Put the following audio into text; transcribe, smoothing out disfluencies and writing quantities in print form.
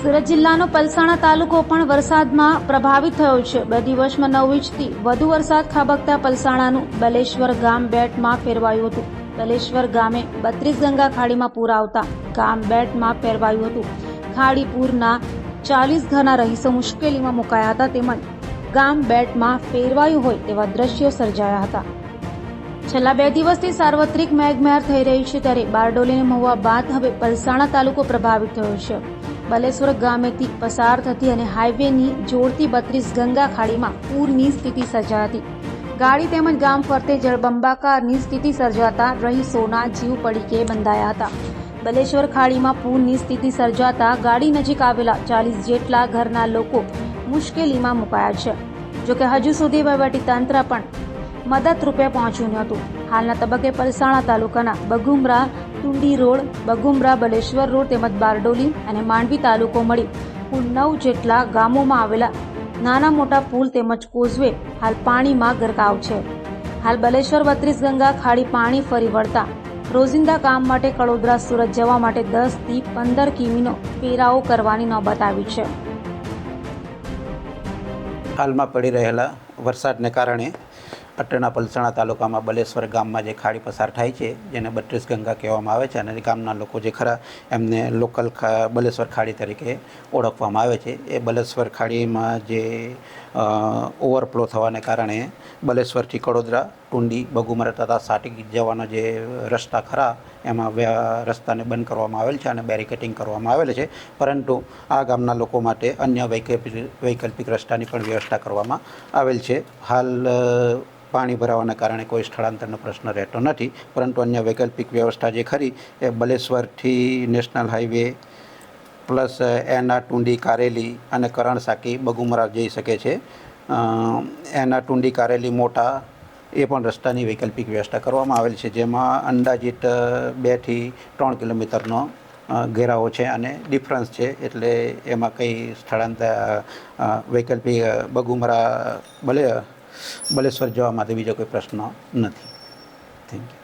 સુરત જિલ્લાનો પલસાણા તાલુકો પણ વરસાદમાં પ્રભાવિત થયો છે। 2 દિવસમાં 9 ઇંચથી વધુ વરસાદ ખાબકતા પલસાણાનું બલેશ્વર ગામ બેટમાં ફેરવાયું હતું। બલેશ્વર ગામે 32 ગંગા ખાડીમાં પૂર આવતા ગામ બેટમાં ફેરવાયું હતું। ખાડી પૂરના 40 ઘરના રહીશો મુશ્કેલીમાં મુકાયા હતા તેમજ ગામ બેટમાં ફેરવાયું હોય તેવા દ્રશ્યો સર્જાયા હતા। છેલ્લા 2 દિવસથી સાર્વત્રિક મેઘમહેર થઈ રહી છે ત્યારે બારડોલીને મહુવા બાદ હવે પલસાણા તાલુકો પ્રભાવિત થયો છે। બલેશ્વર ગામેથી પસાર થતી અને હાઈવેની જોડતી 32 ગંગા ખાડીમાં પૂરની સ્થિતિ સર્જાઈ હતી। ગાડી તેમજ ગામ ફરતે જળબંબાકારની સ્થિતિ સર્જાતા રહીશોના જીવ પડીકે બંધાયા હતા। બલેશ્વર ખાડીમાં પૂરની સ્થિતિ સર્જાતા ગાડી નજીક આવેલા 40 જેટલા ઘરના લોકો મુશ્કેલીમાં મુકાયા છે। જોકે હજુ સુધી વહીવટીતંત્ર પણ મદદરૂપે પહોંચ્યું નહોતું। હાલના તબક્કે પલસાણા તાલુકાના બગુમરા ટુંડી રોડ, બગુમરા બલેશ્વર રોડ તેમજ બારડોલી અને માંડવી તાલુકો મળી કુલ 9 જેટલા ગામોમાં આવેલા નાના મોટા પુલ તેમજ કોઝવે હાલ પાણીમાં ગરકાવ છે। હાલ બલેશ્વર 32 ગંગા ખાડી પાણી ફરી વળતા રોજિંદા કામ માટે કડોદરા સુરત જવા માટે 10 થી 15 કિમીનો ફેરાવો કરવાની નોબત આવી છે। હાલમાં પડી રહેલા વરસાદને કારણે અત્રેના પલસાણા તાલુકામાં બલેશ્વર ગામમાં જે ખાડી પસાર થાય છે જેને 32 ગંગા કહેવામાં આવે છે અને ગામના લોકો જે ખરા એમને લોકલ બલેશ્વર ખાડી તરીકે ઓળખવામાં આવે છે। એ બલેશ્વર ખાડીમાં જે ઓવરફ્લો થવાને કારણે બલેશ્વરથી કડોદરા, ટુંડી, બગુમરા તથા સાટી જવાના જે રસ્તા ખરા એમાં રસ્તાને બંધ કરવામાં આવેલ છે અને બેરિકેટિંગ કરવામાં આવેલ છે, પરંતુ આ ગામના લોકો માટે અન્ય વૈકલ્પિક રસ્તાની પણ વ્યવસ્થા કરવામાં આવેલ છે। હાલ પાણી ભરાવાના કારણે કોઈ સ્થળાંતરનો પ્રશ્ન રહેતો નથી, પરંતુ અન્ય વૈકલ્પિક વ્યવસ્થા જે ખરી એ બલેશ્વરથી નેશનલ હાઈવે પ્લસ એના ટુંડી, કારેલી અને કરણ સાકી બગુમરા જઈ શકે છે। એના ટુંડી, કારેલી મોટા એ પણ રસ્તાની વૈકલ્પિક વ્યવસ્થા કરવામાં આવેલ છે, જેમાં અંદાજિત 2 થી 3 કિલોમીટરનો ઘેરાવો છે અને ડિફરન્સ છે, એટલે એમાં કંઈ સ્થળાંતર વૈકલ્પિક બગુમરા બલેશ્વર જવા માટે બીજો કોઈ પ્રશ્ન નથી। Thank you.